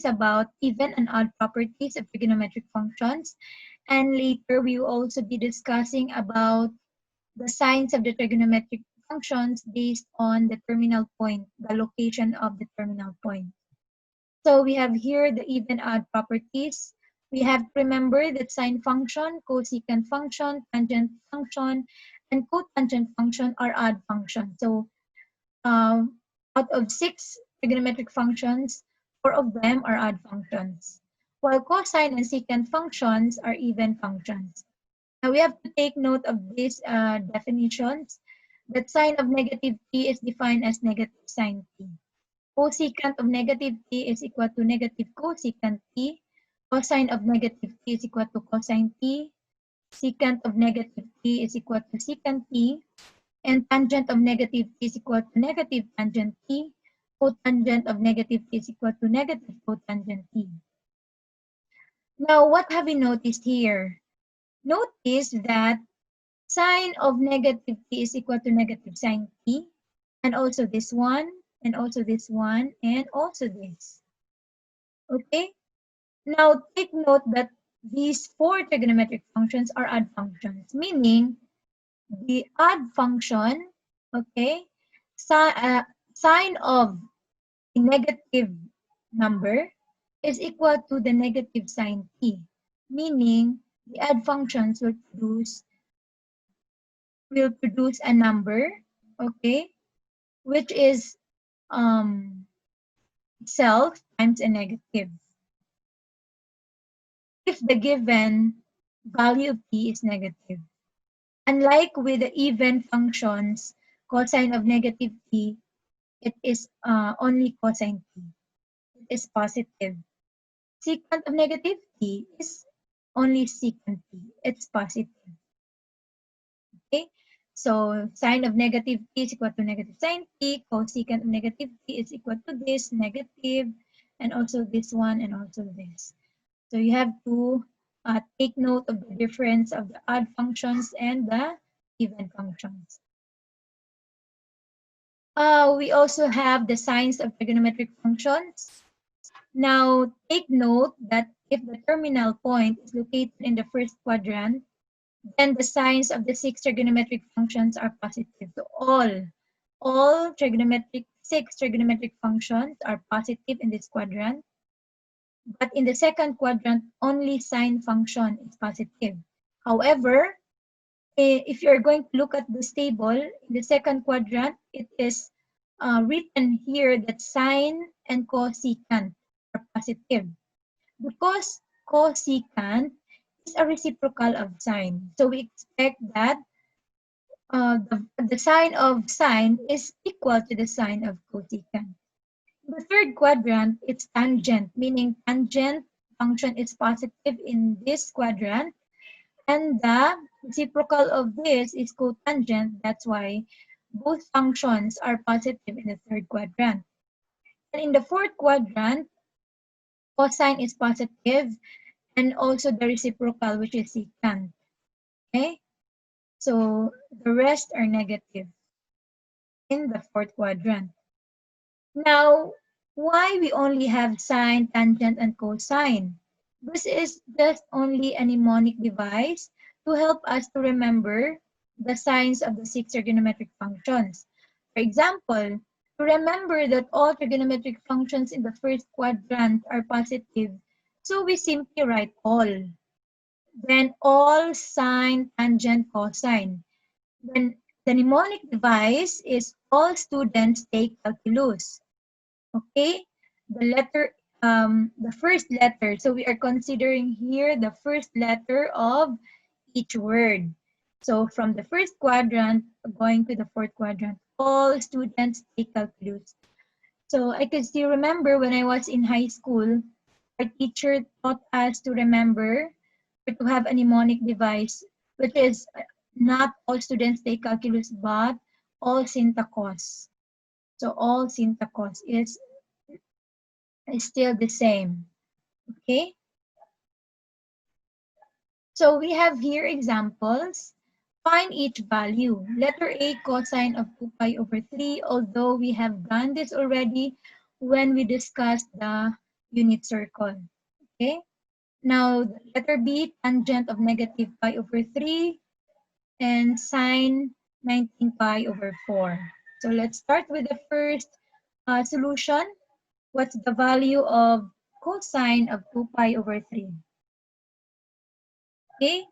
about even and odd properties of trigonometric functions. And later, we will also be discussing about the signs of the trigonometric functions based on the terminal point, the location of the terminal point. So we have here the even odd properties. We have to remember that sine function, cosecant function, tangent function, and cotangent function are odd functions. So out of 6 trigonometric functions, 4 of them are odd functions, while cosine and secant functions are even functions. Now we have to take note of these definitions. That sine of negative t is defined as negative sine t. Cosecant of negative t is equal to negative cosecant t. Cosine of negative t is equal to cosine t. Secant of negative t is equal to secant t. And tangent of negative t is equal to negative tangent t. Cotangent of negative t is equal to negative cotangent t. Now, what have we noticed here? Notice that sine of negative t is equal to negative sine t, and also this one, and also this one, and also this. Okay? Now, take note that these 4 trigonometric functions are odd functions, meaning the odd function, okay, sine of a negative number is equal to the negative sine t, meaning the odd functions will produce a number, okay, which is self times a negative if the given value of t is negative. Unlike with the even functions, cosine of negative t, it is only cosine t. It is positive. Secant of negative t is only secant t. It's positive. Okay? So sine of negative t is equal to negative sine t. Cosecant of negative t is equal to this, negative, and also this one, and also this. So you have to take note of the difference of the odd functions and the even functions. We also have the signs of trigonometric functions. Now, take note that if the terminal point is located in the first quadrant, then the signs of the 6 trigonometric functions are positive. So all 6 trigonometric functions are positive in this quadrant. But in the second quadrant, only sine function is positive. However, if you're going to look at this table, in the second quadrant, it is written here that sine and cosecant are positive. Because cosecant is a reciprocal of sine. So we expect that the sine of sine is equal to the sine of cosecant. In the third quadrant, it's tangent, meaning tangent function is positive in this quadrant, and the reciprocal of this is cotangent. That's why both functions are positive in the third quadrant. And in the fourth quadrant, cosine is positive, and also the reciprocal, which is secant. Okay? So the rest are negative in the fourth quadrant. Now, why we only have sine, tangent, and cosine? This is just only a mnemonic device to help us to remember the signs of the 6 trigonometric functions. For example, to remember that all trigonometric functions in the first quadrant are positive, so we simply write all. Then all sine, tangent, cosine. Then the mnemonic device is all students take calculus. Okay, the first letter. So we are considering here the first letter of each word. So from the first quadrant going to the fourth quadrant, all students take calculus. So I can still remember when I was in high school, our teacher taught us to remember or to have a mnemonic device, which is not all students take calculus, but all syntacos. So all syntacos is still the same. Okay? So we have here examples. Find each value. Letter A, cosine of 2 pi over 3, although we have done this already when we discussed the unit circle. Okay? Now, letter B, tangent of negative pi over 3 and sine 19 pi over 4. So let's start with the first solution. What's the value of cosine of 2 pi over 3? Okay?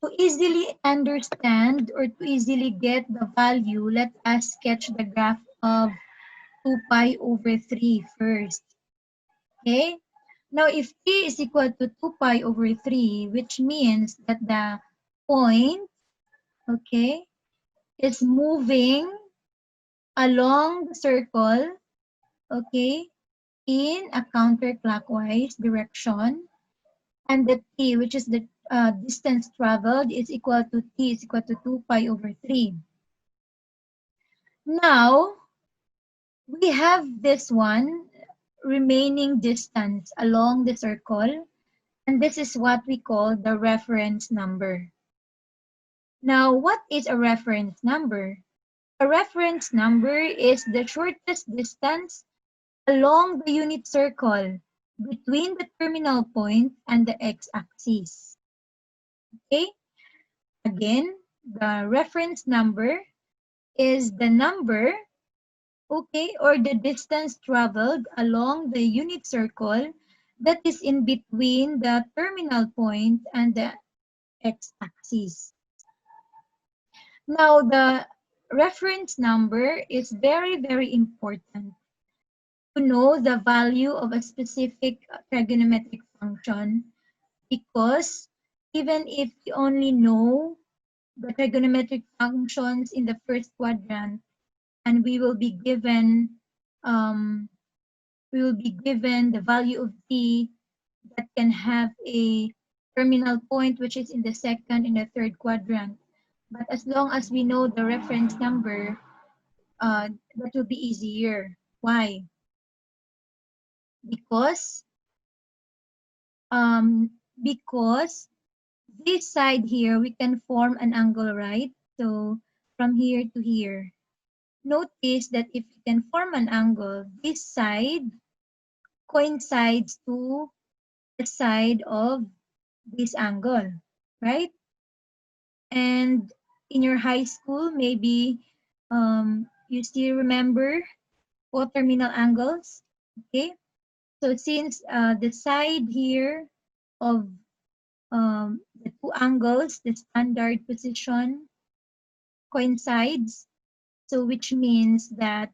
To easily understand or to easily get the value, let us sketch the graph of 2 pi over 3 first. Okay? Now, if t is equal to 2 pi over 3, which means that the point, okay, is moving along the circle, okay, in a counterclockwise direction, and the t, which is the distance traveled, is equal to t is equal to 2 pi over 3. Now, we have this one remaining distance along the circle, and this is what we call the reference number. Now, what is a reference number? A reference number is the shortest distance along the unit circle between the terminal point and the x-axis. Okay? Again, the reference number is the number, okay, or the distance traveled along the unit circle that is in between the terminal point and the x-axis. Now, the reference number is very, very important to know the value of a specific trigonometric function, because even if you only know the trigonometric functions in the first quadrant, and we will be given the value of t that can have a terminal point which is in the second and the third quadrant. But as long as we know the reference number, that will be easier. Why? Because um, because this side here we can form an angle, right? So from here to here. Notice that if you can form an angle, this side coincides to the side of this angle, right? And in your high school, maybe you still remember coterminal angles, okay? So since the side here of the two angles, the standard position coincides, so which means that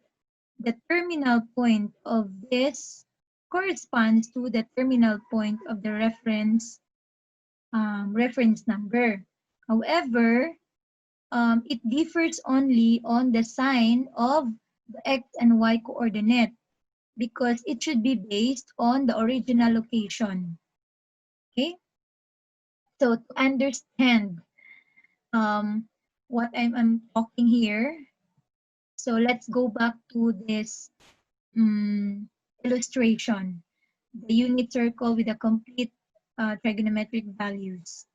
the terminal point of this corresponds to the terminal point of the reference number. However, it differs only on the sign of the x and y coordinate, because it should be based on the original location. Okay? So to understand what I'm talking here, so let's go back to this illustration, the unit circle with the complete trigonometric values.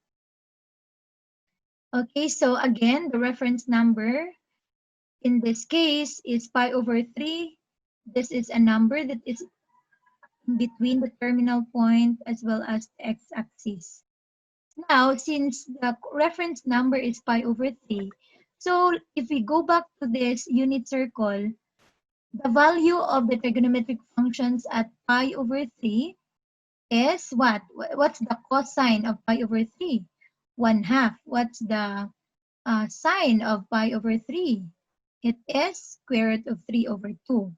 Okay, so again, the reference number in this case is pi over 3. This is a number that is between the terminal point as well as the x-axis. Now, since the reference number is pi over 3, so if we go back to this unit circle, the value of the trigonometric functions at pi over 3 is what? What's the cosine of pi over 3? 1/2. What's the sine of pi over 3? It is square root of 3 over 2.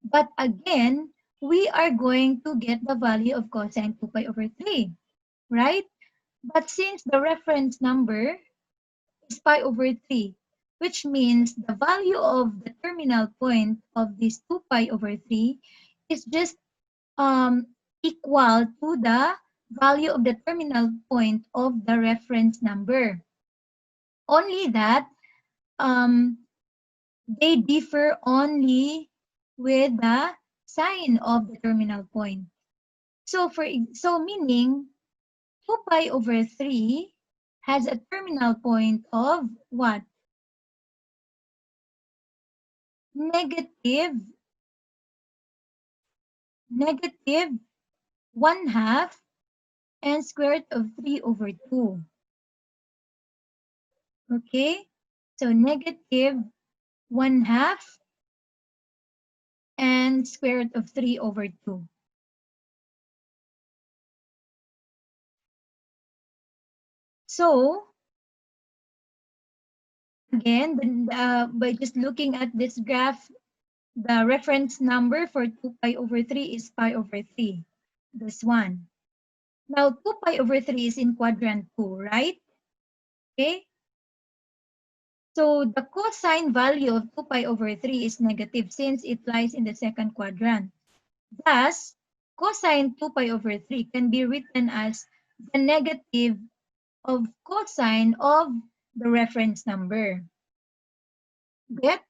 But again, we are going to get the value of cosine 2 pi over 3, right? But since the reference number is pi over 3, which means the value of the terminal point of this 2 pi over 3 is just equal to the value of the terminal point of the reference number. Only that they differ only with the sign of the terminal point. So meaning 2 pi over 3 has a terminal point of what? Negative negative 1/2 and square root of 3 over 2. Okay, so negative 1/2 and square root of 3 over 2. So, again, by just looking at this graph, the reference number for 2 pi over 3 is pi over 3. This one. Now, 2 pi over 3 is in quadrant 2, right? Okay. So, the cosine value of 2 pi over 3 is negative since it lies in the second quadrant. Thus, cosine 2 pi over 3 can be written as the negative of cosine of the reference number. Get?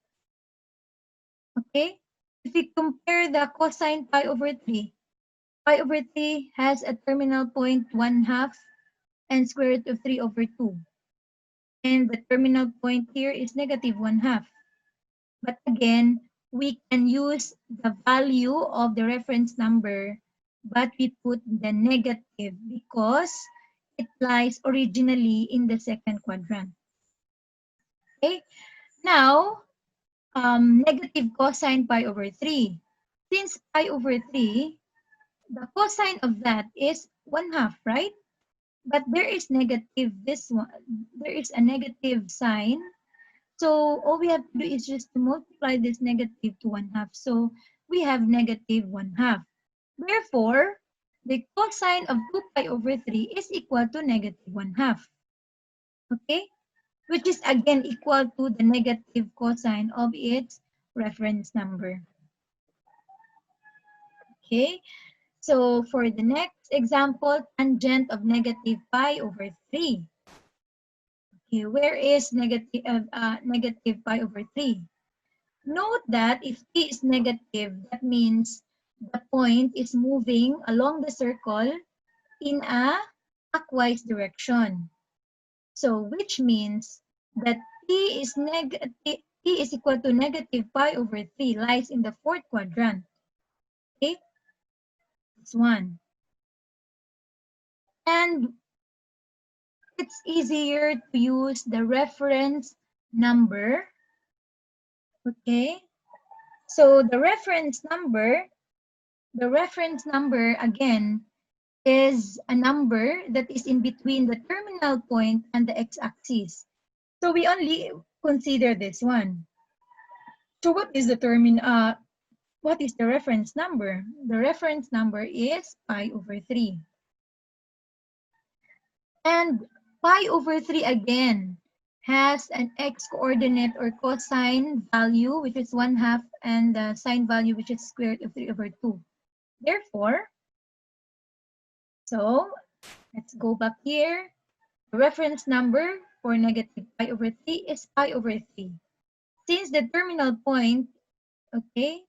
Okay? If we compare the cosine pi over 3 has a terminal point 1/2 and square root of 3 over 2. And the terminal point here is negative 1/2. But again, we can use the value of the reference number, but we put the negative because it lies originally in the second quadrant. Okay? Now, negative cosine pi over 3. Since pi over 3, the cosine of that is 1/2, right? But there is negative this one. There is a negative sign. So all we have to do is just to multiply this negative to 1/2. So we have negative 1/2. Therefore, the cosine of 2 pi over 3 is equal to negative 1/2. Okay? Which is again equal to the negative cosine of its reference number. Okay? So for the next example, tangent of negative pi over 3. Okay, where is negative pi over 3? Note that if t is negative, that means the point is moving along the circle in a clockwise direction. So which means that t is equal to negative pi over 3 lies in the fourth quadrant. Okay, this one. And it's easier to use the reference number. Okay, so the reference number again is a number that is in between the terminal point and the x-axis. So we only consider this one. So what is the reference number? The reference number is pi over 3. And pi over 3 again has an x-coordinate or cosine value, which is 1/2, and the sine value, which is square root of 3 over 2. Therefore, so let's go back here. The reference number for negative pi over 3 is pi over 3. Since the terminal point, okay,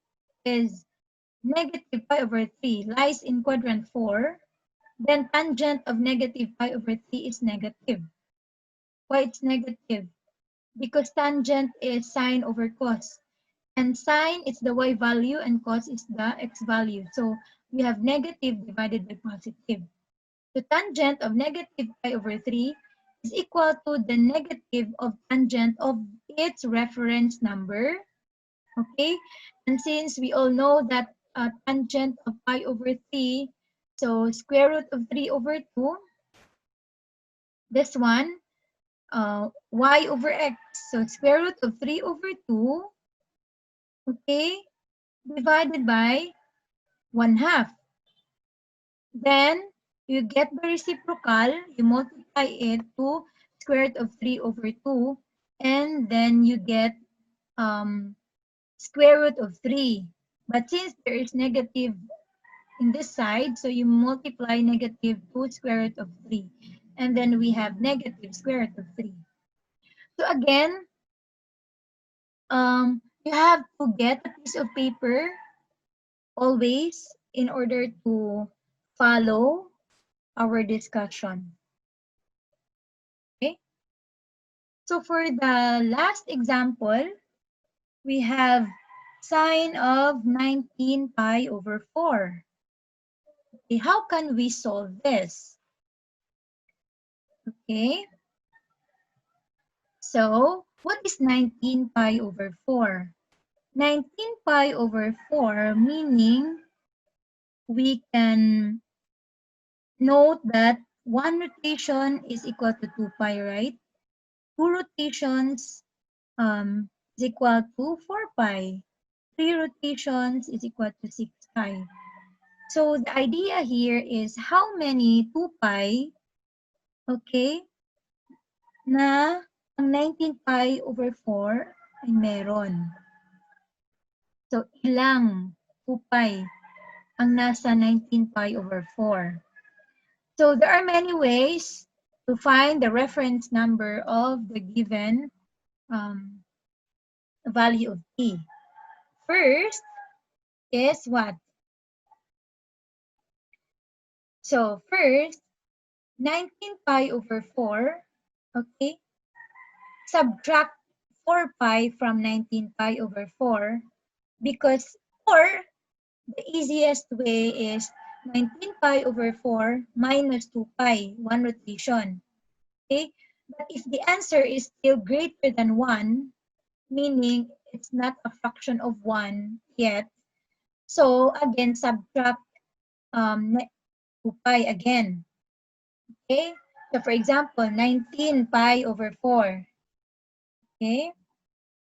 is negative pi over 3 lies in quadrant 4, then tangent of negative pi over 3 is negative. Why it's negative? Because tangent is sine over cos. And sine is the y value and cos is the x value. So we have negative divided by positive. The tangent of negative pi over 3 is equal to the negative of tangent of its reference number. Okay? And since we all know that tangent of pi over 3, so square root of 3 over 2, this one, y over x. So square root of 3 over 2, okay, divided by 1/2. Then you get the reciprocal, you multiply it to square root of 3 over 2, and then you get square root of 3. But since there is negative in this side, so you multiply negative to square root of 3. And then we have negative square root of 3. So again, you have to get a piece of paper always in order to follow our discussion. Okay? So for the last example, we have sine of 19 pi over 4. Okay, how can we solve this? Okay, so what is 19 pi over 4? 19 pi over 4, meaning we can note that one rotation is equal to 2 pi, right? Two rotations is equal to 4 pi. Three rotations is equal to 6 pi. So the idea here is how many 2 pi, okay, na ang 19 pi over 4 ay meron. So ilang 2 pi ang nasa 19 pi over 4. So there are many ways to find the reference number of the given value of t. First is what? So first, 19 pi over 4, okay? Subtract 4 pi from 19 pi over 4 because 4, the easiest way is 19 pi over 4 minus 2 pi, one rotation. Okay? But if the answer is still greater than 1, meaning it's not a fraction of 1 yet, so again, subtract 2 pi again. Okay? So for example, 19 pi over 4. Okay?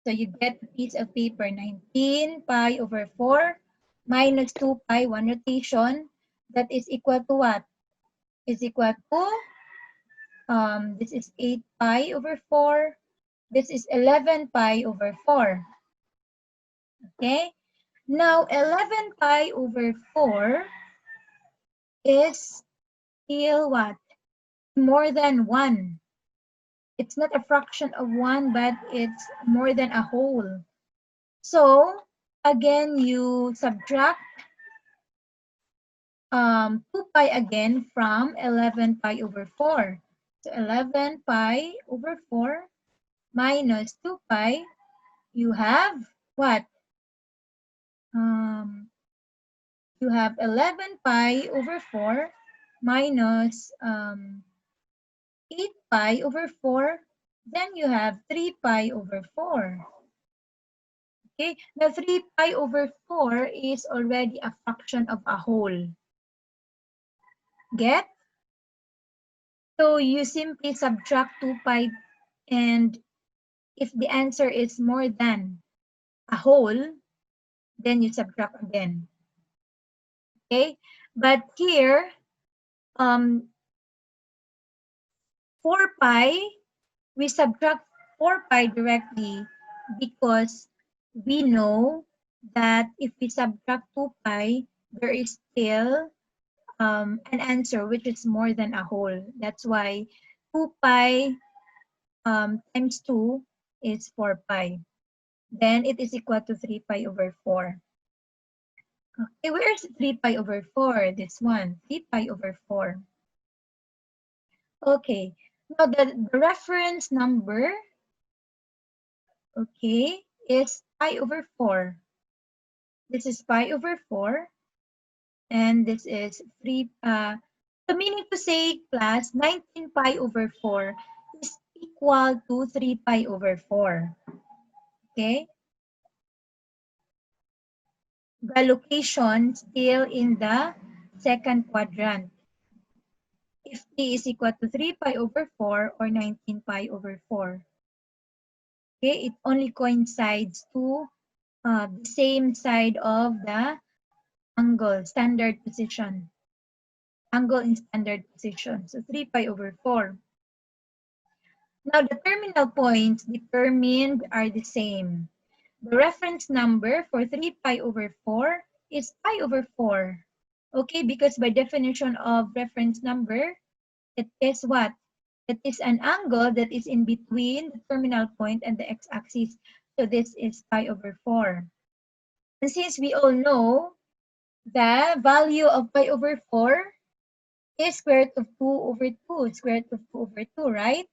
So you get a piece of paper, 19 pi over 4 minus 2 pi, one rotation. That is equal to what? Is equal to, this is 8 pi over 4. This is 11 pi over 4. Okay? Now, 11 pi over 4 is still what? More than 1. It's not a fraction of 1, but it's more than a whole. So, again, you subtract 2 pi again from 11 pi over 4. So, 11 pi over 4 minus 2 pi, you have what? You have 11 pi over 4 minus 8 pi over 4. Then you have 3 pi over 4. Okay, now 3 pi over 4 is already a fraction of a whole. Get? So you simply subtract 2 pi, and if the answer is more than a whole, then you subtract again. Okay, but here, 4 pi, we subtract 4 pi directly because we know that if we subtract 2 pi, there is still an answer which is more than a whole. That's why 2 pi times 2 is 4 pi. Then it is equal to 3 pi over 4. Okay, where's 3 pi over 4? This one, 3 pi over 4. Okay, now the reference number, okay, is pi over 4. This is pi over 4. And this is 3, so meaning to say, class, 19 pi over 4 is equal to 3 pi over 4. Okay? The location still in the second quadrant. If t is equal to 3 pi over 4 or 19 pi over 4. Okay, it only coincides to the same side of the angle, standard position. Angle in standard position. So 3 pi over 4. Now the terminal points determined are the same. The reference number for 3 pi over 4 is pi over 4. Okay, because by definition of reference number, it is what? It is an angle that is in between the terminal point and the x-axis. So this is pi over 4. And since we all know the value of pi over 4 is square root of 2 over 2, square root of 2 over 2, right?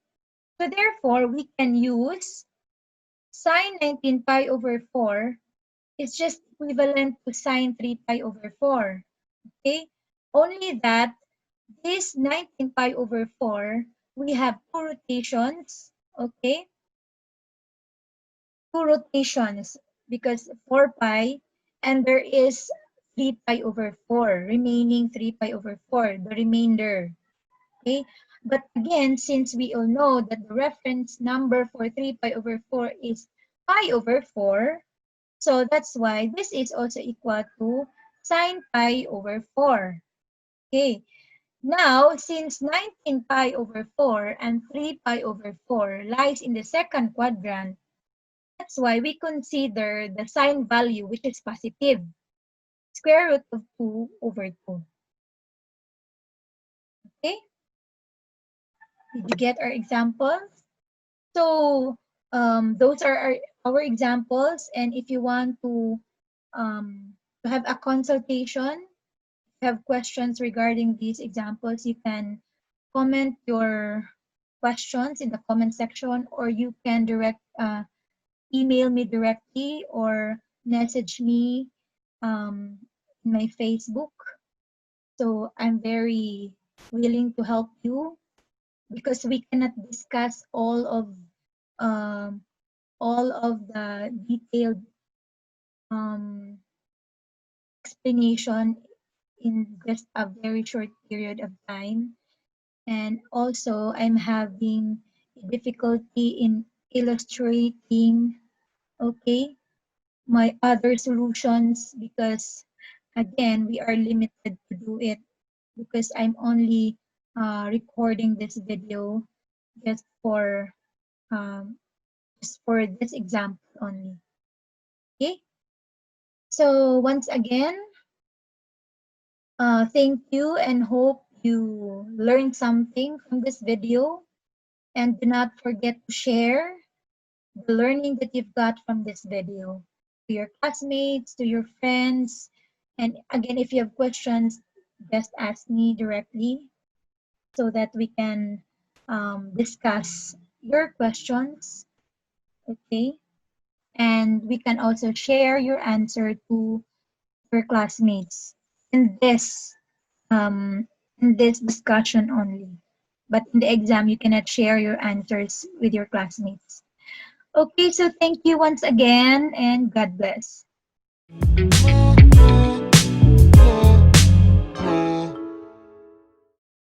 So therefore, we can use sine 19 pi over 4 is just equivalent to sine 3 pi over 4. Okay? Only that this 19 pi over 4, we have two rotations. Okay? Two rotations because 4 pi and there is 3 pi over 4, remaining 3 pi over 4, the remainder. Okay, but again, since we all know that the reference number for 3 pi over 4 is pi over 4, so that's why this is also equal to sine pi over 4. Okay, now since 19 pi over 4 and 3 pi over 4 lies in the second quadrant, that's why we consider the sign value, which is positive, square root of 2 over 2. Okay? Did you get our examples? So those are our examples. And if you want to have a consultation, if you have questions regarding these examples, you can comment your questions in the comment section, or you can email me directly or message me in my Facebook. So I'm very willing to help you because we cannot discuss um, all of the detailed um, explanation in just a very short period of time. And also, I'm having difficulty in illustrating, okay, my other solutions because again we are limited to do it because I'm only recording this video just for um, this example only. Okay, so once again, thank you and hope you learned something from this video, and do not forget to share the learning that you've got from this video to your classmates, to your friends. And again, if you have questions, just ask me directly so that we can discuss your questions, okay? And we can also share your answer to your classmates in um, this discussion only. But in the exam, you cannot share your answers with your classmates. Okay, so thank you once again and God bless.